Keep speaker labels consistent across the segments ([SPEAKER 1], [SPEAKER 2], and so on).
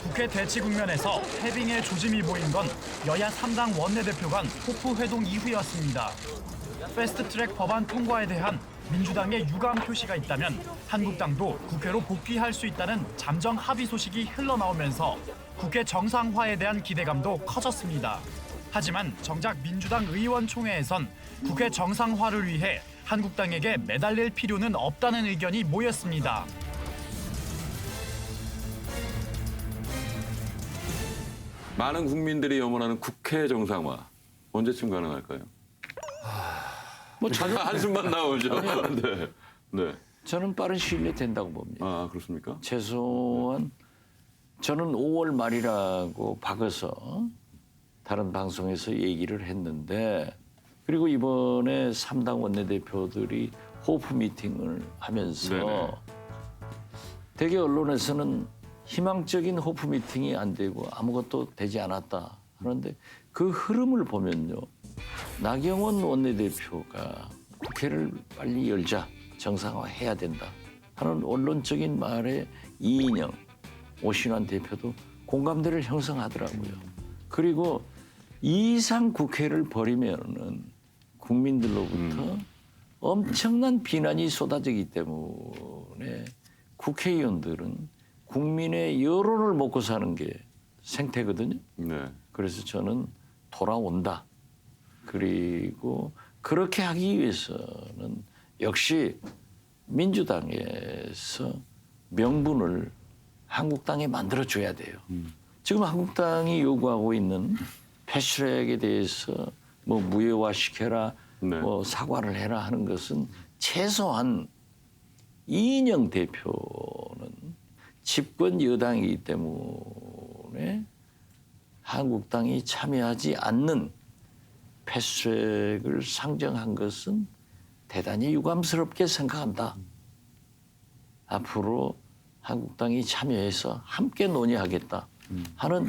[SPEAKER 1] 국회 대치 국면에서 패빙의 조짐이 보인 건 여야 3당 원내대표 간 호프 회동 이후였습니다. 패스트트랙 법안 통과에 대한 민주당의 유감 표시가 있다면 한국당도 국회로 복귀할 수 있다는 잠정 합의 소식이 흘러나오면서 국회 정상화에 대한 기대감도 커졌습니다. 하지만 정작 민주당 의원총회에선 국회 정상화를 위해 한국당에게 매달릴 필요는 없다는 의견이 모였습니다.
[SPEAKER 2] 많은 국민들이 염원하는 국회 정상화 언제쯤 가능할까요? 한숨만 나오죠. 네. 네.
[SPEAKER 3] 저는 빠른 시일 내에 된다고 봅니다.
[SPEAKER 2] 아, 그렇습니까?
[SPEAKER 3] 최소한 저는 5월 말이라고 박아서 다른 방송에서 얘기를 했는데, 그리고 이번에 3당 원내대표들이 호프 미팅을 하면서
[SPEAKER 2] 네네.
[SPEAKER 3] 대개 언론에서는 희망적인 호프 미팅이 안 되고 아무것도 되지 않았다 하는데, 그 흐름을 보면요, 나경원 원내대표가 국회를 빨리 열자, 정상화해야 된다 하는 언론적인 말에 이인영, 오신환 대표도 공감대를 형성하더라고요. 그리고 이 이상 국회를 벌이면은 국민들로부터 엄청난 비난이 쏟아지기 때문에 국회의원들은 국민의 여론을 먹고 사는 게 생태거든요.
[SPEAKER 2] 네.
[SPEAKER 3] 그래서 저는 돌아온다. 그리고 그렇게 하기 위해서는 역시 민주당에서 명분을 한국당에 만들어줘야 돼요. 지금 한국당이 요구하고 있는 패스트트랙에 대해서 뭐 무효화시켜라,
[SPEAKER 2] 네.
[SPEAKER 3] 뭐 사과를 해라 하는 것은 최소한 이인영 대표는 집권 여당이기 때문에 한국당이 참여하지 않는 패스트트랙을 상정한 것은 대단히 유감스럽게 생각한다. 앞으로 한국당이 참여해서 함께 논의하겠다 하는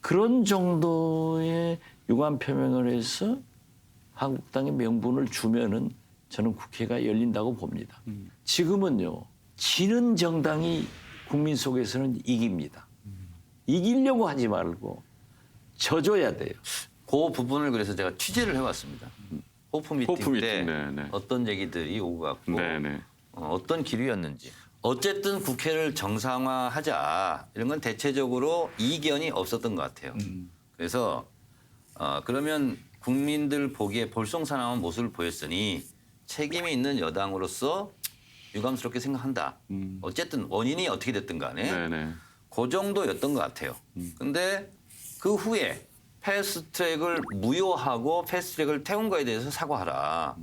[SPEAKER 3] 그런 정도의 유감 표명을 해서 한국당의 명분을 주면은 저는 국회가 열린다고 봅니다. 지금은요, 지는 정당이 국민 속에서는 이깁니다. 이기려고 하지 말고 져줘야 돼요.
[SPEAKER 4] 그 부분을 그래서 제가 취재를 해왔습니다. 호프 미팅
[SPEAKER 2] 호프
[SPEAKER 4] 때
[SPEAKER 2] 미팅, 네, 네.
[SPEAKER 4] 어떤 얘기들이 오고 갔고
[SPEAKER 2] 네, 네.
[SPEAKER 4] 어떤 기류였는지. 어쨌든 국회를 정상화하자 이런 건 대체적으로 이견이 없었던 것 같아요. 그래서 그러면 국민들 보기에 볼썽사나운 모습을 보였으니 책임이 있는 여당으로서 유감스럽게 생각한다. 어쨌든 원인이 어떻게 됐든 간에
[SPEAKER 2] 네, 네.
[SPEAKER 4] 그 정도였던 것 같아요. 근데 그 후에 패스트트랙을 무효하고 패스트트랙을 태운 거에 대해서 사과하라.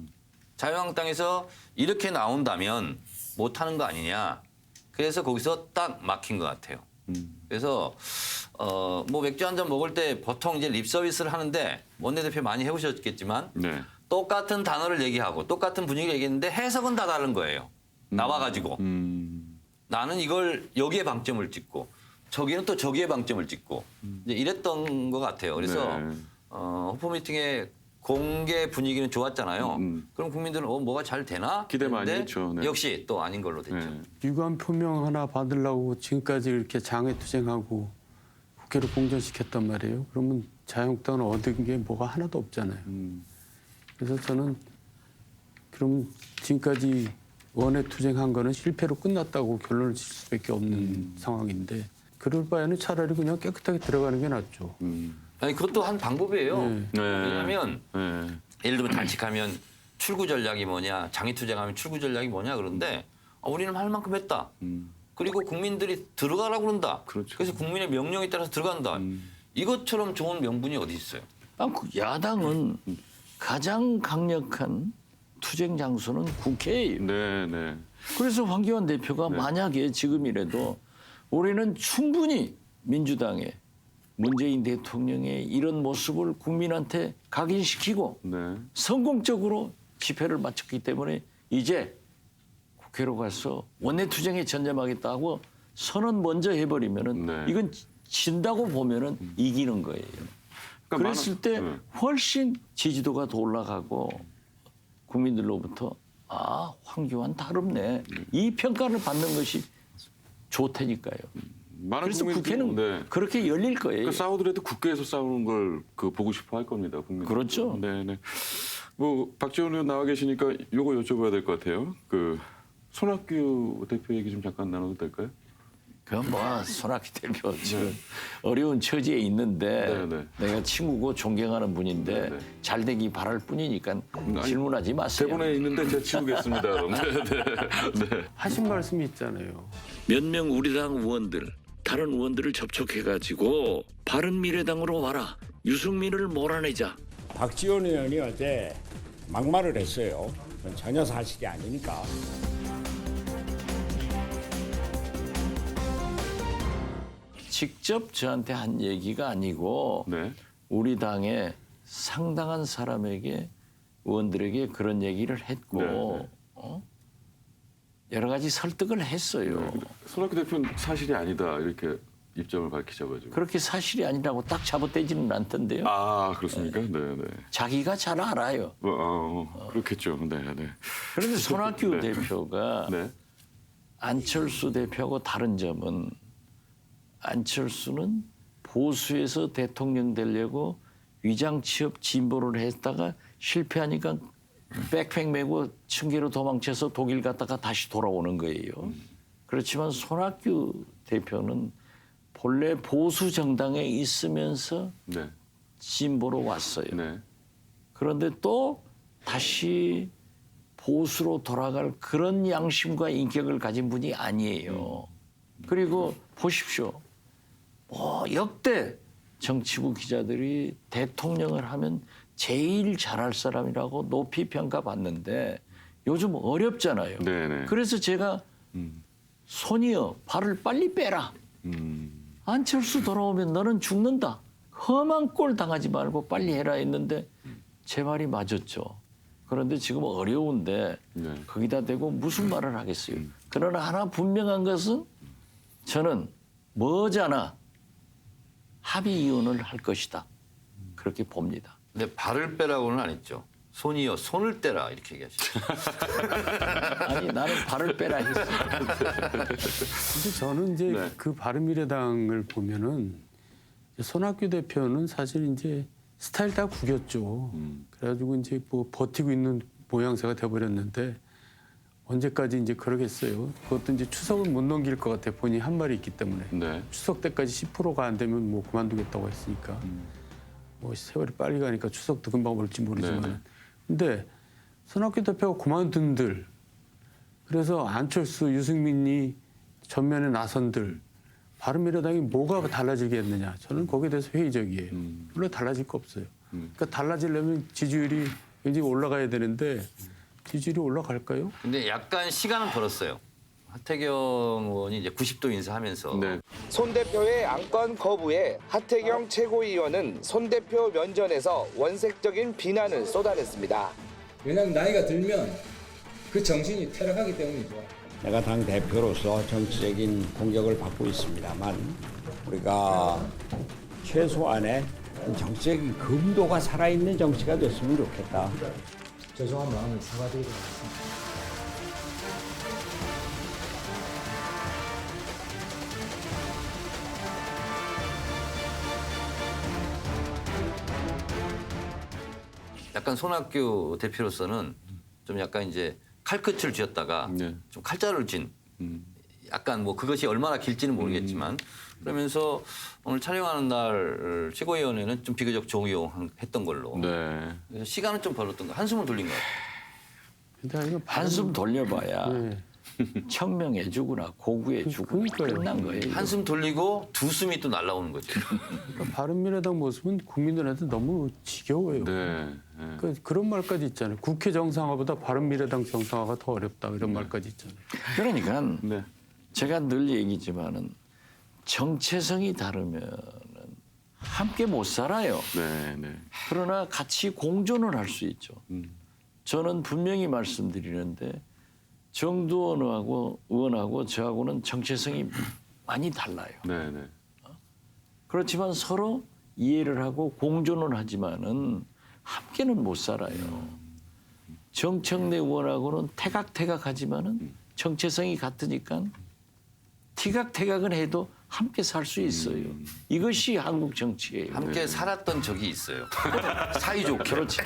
[SPEAKER 4] 자유한국당에서 이렇게 나온다면 못하는 거 아니냐. 그래서 거기서 딱 막힌 것 같아요. 그래서 뭐 맥주 한 잔 먹을 때 보통 이제 립 서비스를 하는데 원내대표 많이 해보셨겠지만
[SPEAKER 2] 네.
[SPEAKER 4] 똑같은 단어를 얘기하고 똑같은 분위기를 얘기했는데 해석은 다 다른 거예요. 나와가지고 나는 이걸 여기에 방점을 찍고 저기는 또 저기에 방점을 찍고 이제 이랬던 것 같아요. 그래서
[SPEAKER 2] 네.
[SPEAKER 4] 호프 미팅의 공개 분위기는 좋았잖아요. 그럼 국민들은 뭐가 잘 되나?
[SPEAKER 2] 기대 많이
[SPEAKER 4] 했는데
[SPEAKER 2] 했죠. 네.
[SPEAKER 4] 역시 또 아닌 걸로 됐죠.
[SPEAKER 2] 네.
[SPEAKER 5] 유감 표명 하나 받으려고 지금까지 이렇게 장애투쟁하고 국회를 공전시켰단 말이에요. 그러면 자유한국당은 얻은 게 뭐가 하나도 없잖아요. 그래서 저는 그럼 지금까지 원외 투쟁한 거는 실패로 끝났다고 결론을 질 수밖에 없는 상황인데, 그럴 바에는 차라리 그냥 깨끗하게 들어가는 게 낫죠.
[SPEAKER 4] 아니 그것도 한 방법이에요.
[SPEAKER 5] 네.
[SPEAKER 2] 네.
[SPEAKER 4] 왜냐하면
[SPEAKER 2] 네.
[SPEAKER 4] 예를 들면 단식하면 출구 전략이 뭐냐, 장애투쟁하면 출구 전략이 뭐냐 그런데 우리는 할 만큼 했다. 그리고 국민들이 들어가라고 그런다.
[SPEAKER 2] 그렇죠.
[SPEAKER 4] 그래서 국민의 명령에 따라서 들어간다. 이것처럼 좋은 명분이 어디 있어요?
[SPEAKER 3] 야당은 가장 강력한 투쟁 장소는 국회예요.
[SPEAKER 2] 네, 네.
[SPEAKER 3] 그래서 황교안 대표가
[SPEAKER 2] 네.
[SPEAKER 3] 만약에 지금이라도 우리는 충분히 민주당의 문재인 대통령의 이런 모습을 국민한테 각인시키고
[SPEAKER 2] 네.
[SPEAKER 3] 성공적으로 집회를 마쳤기 때문에 이제 국회로 가서 원내투쟁에 전념하겠다고 선언 먼저 해버리면은
[SPEAKER 2] 네.
[SPEAKER 3] 이건 진다고 보면은 이기는 거예요.
[SPEAKER 2] 그러니까
[SPEAKER 3] 그랬을 때
[SPEAKER 2] 네.
[SPEAKER 3] 훨씬 지지도가 더 올라가고 국민들로부터 황교안 다릅네. 이 평가를 받는 것이 좋다니까요.
[SPEAKER 2] 많은
[SPEAKER 3] 그래서
[SPEAKER 2] 국민들이-
[SPEAKER 3] 국회는
[SPEAKER 2] 네.
[SPEAKER 3] 그렇게 열릴 거예요.
[SPEAKER 2] 그 싸우더라도 국회에서 싸우는 걸 보고 싶어 할 겁니다. 국민.
[SPEAKER 3] 그렇죠.
[SPEAKER 2] 네네. 뭐 박지원 의원 나와 계시니까 요거 여쭤봐야 될 것 같아요. 그 손학규 대표 얘기 좀 잠깐 나눠도 될까요?
[SPEAKER 3] 그건 뭐 손학규 대표 지금 어려운 처지에 있는데
[SPEAKER 2] 네, 네.
[SPEAKER 3] 내가 친구고 존경하는 분인데
[SPEAKER 2] 네, 네.
[SPEAKER 3] 잘 되기 바랄 뿐이니까
[SPEAKER 2] 아니,
[SPEAKER 3] 질문하지 마세요.
[SPEAKER 2] 대본에 있는데 제가 치우겠습니다. 그럼. 네.
[SPEAKER 5] 하신 말씀이 있잖아요.
[SPEAKER 3] 몇 명 우리 당 의원들 다른 의원들을 접촉해가지고 바른미래당으로 와라. 유승민을 몰아내자.
[SPEAKER 6] 박지원 의원이 어제 막말을 했어요. 그건 전혀 사실이 아니니까.
[SPEAKER 3] 직접 저한테 한 얘기가 아니고
[SPEAKER 2] 네.
[SPEAKER 3] 우리 당의 상당한 사람에게 의원들에게 그런 얘기를 했고
[SPEAKER 2] 네, 네.
[SPEAKER 3] 여러 가지 설득을 했어요.
[SPEAKER 2] 손학규 대표는 사실이 아니다 이렇게 입장을 밝히셔가지고.
[SPEAKER 3] 그렇게 사실이 아니라고 딱 잡아떼지는 않던데요.
[SPEAKER 2] 아 그렇습니까? 네네.
[SPEAKER 3] 자기가 잘 알아요.
[SPEAKER 2] 그렇겠죠. 네네.
[SPEAKER 3] 그런데 손학규
[SPEAKER 2] 네.
[SPEAKER 3] 대표가
[SPEAKER 2] 네.
[SPEAKER 3] 안철수 대표하고 다른 점은 안철수는 보수에서 대통령 되려고 위장 취업 진보를 했다가 실패하니까 백팩 메고 층계로 도망쳐서 독일 갔다가 다시 돌아오는 거예요. 그렇지만 손학규 대표는 본래 보수 정당에 있으면서
[SPEAKER 2] 네.
[SPEAKER 3] 진보로 왔어요.
[SPEAKER 2] 네.
[SPEAKER 3] 그런데 또 다시 보수로 돌아갈 그런 양심과 인격을 가진 분이 아니에요. 그리고 보십시오. 뭐 역대 정치부 기자들이 대통령을 하면 제일 잘할 사람이라고 높이 평가받는데 요즘 어렵잖아요.
[SPEAKER 2] 네네.
[SPEAKER 3] 그래서 제가 손이여 발을 빨리 빼라. 안철수 돌아오면 너는 죽는다. 험한 꼴 당하지 말고 빨리 해라 했는데 제 말이 맞았죠. 그런데 지금 어려운데
[SPEAKER 2] 네.
[SPEAKER 3] 거기다 대고 무슨 말을 하겠어요. 그러나 하나 분명한 것은 저는 머지않아 합의 이혼을 할 것이다. 그렇게 봅니다.
[SPEAKER 4] 근데 발을 빼라고는 안 했죠. 손이여 손을 떼라 이렇게 얘기하시죠.
[SPEAKER 3] 아니 나는 발을 빼라 했어요.
[SPEAKER 5] 근데 저는 이제
[SPEAKER 2] 네.
[SPEAKER 5] 그 바른미래당을 보면은 손학규 대표는 사실 이제 스타일 다 구겼죠. 그래가지고 이제 뭐 버티고 있는 모양새가 돼버렸는데 언제까지 이제 그러겠어요. 그것도 이제 추석을 못 넘길 것 같아. 본인이 한 말이 있기 때문에.
[SPEAKER 2] 네.
[SPEAKER 5] 추석 때까지 10%가 안 되면 뭐 그만두겠다고 했으니까. 뭐 세월이 빨리 가니까 추석도 금방 올지 모르지만.
[SPEAKER 2] 네네.
[SPEAKER 5] 근데 손학규 대표가 그만둔들, 그래서 안철수, 유승민이 전면에 나선들, 바른미래당이 뭐가 달라지겠느냐. 저는 거기에 대해서 회의적이에요. 물론 달라질 거 없어요. 그러니까 달라지려면 지지율이 굉장히 올라가야 되는데 지지율이 올라갈까요?
[SPEAKER 4] 근데 약간 시간은 벌었어요. 하태경 의원이 이제 90도 인사하면서
[SPEAKER 2] 네.
[SPEAKER 7] 손 대표의 안건 거부에 하태경 최고위원은 손 대표 면전에서 원색적인 비난을 쏟아냈습니다.
[SPEAKER 8] 왜냐하면 나이가 들면 그 정신이 퇴락하기 때문이죠.
[SPEAKER 6] 내가 당 대표로서 정치적인 공격을 받고 있습니다만 우리가 최소한의 정치적인 금도가 살아있는 정치가 됐으면 좋겠다.
[SPEAKER 8] 죄송한 마음을 사과드리도록 하겠습니다.
[SPEAKER 4] 약간 손학규 대표로서는 좀 약간 이제 칼끝을 쥐었다가
[SPEAKER 2] 네.
[SPEAKER 4] 좀 칼자루를 쥔 약간 뭐 그것이 얼마나 길지는 모르겠지만 그러면서 오늘 촬영하는 날 최고위원회는 좀 비교적 종용했던 걸로
[SPEAKER 2] 네.
[SPEAKER 4] 그래서 시간은 좀 벌었던 거 한숨을 돌린 것 같아요.
[SPEAKER 5] 근데 이거
[SPEAKER 3] 한숨 돌려봐야
[SPEAKER 5] 네.
[SPEAKER 3] 청명해주구나 고구해주구나
[SPEAKER 5] 그러니까요.
[SPEAKER 3] 끝난 거예요.
[SPEAKER 4] 한숨 돌리고 두 숨이 또 날라오는 거죠.
[SPEAKER 5] 그러니까 바른미래당 모습은 국민들한테 너무 지겨워요.
[SPEAKER 2] 네. 네.
[SPEAKER 5] 그러니까 그런 말까지 있잖아요. 국회 정상화보다 바른미래당 정상화가 더 어렵다 이런 말까지 있잖아요.
[SPEAKER 3] 그러니까
[SPEAKER 2] 네.
[SPEAKER 3] 제가 늘 얘기지만은 정체성이 다르면 함께 못 살아요.
[SPEAKER 2] 네. 네.
[SPEAKER 3] 그러나 같이 공존을 할 수 있죠. 저는 분명히 말씀드리는데 정두원 의원하고 저하고는 정체성이 많이 달라요.
[SPEAKER 2] 네. 네.
[SPEAKER 3] 그렇지만 서로 이해를 하고 공존을 하지만은 함께는 못 살아요. 정청래 의원하고는 태각태각하지만은 정체성이 같으니까 티각태각은 해도 함께 살 수 있어요. 이것이 한국 정치예요.
[SPEAKER 4] 함께 살았던 적이 있어요. 사이좋게.
[SPEAKER 3] 그렇지.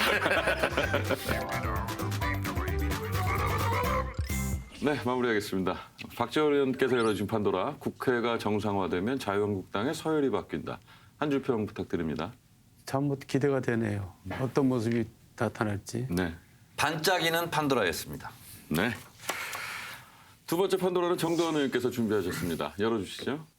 [SPEAKER 2] 네, 마무리하겠습니다. 박지원 의원께서 열어준 판도라, 국회가 정상화되면 자유한국당의 서열이 바뀐다. 한 줄 평 부탁드립니다.
[SPEAKER 5] 참 기대가 되네요. 어떤 모습이 나타날지.
[SPEAKER 2] 네.
[SPEAKER 4] 반짝이는 판도라였습니다.
[SPEAKER 2] 네. 두 번째 판도라는 정도원 의원께서 준비하셨습니다. 열어주시죠.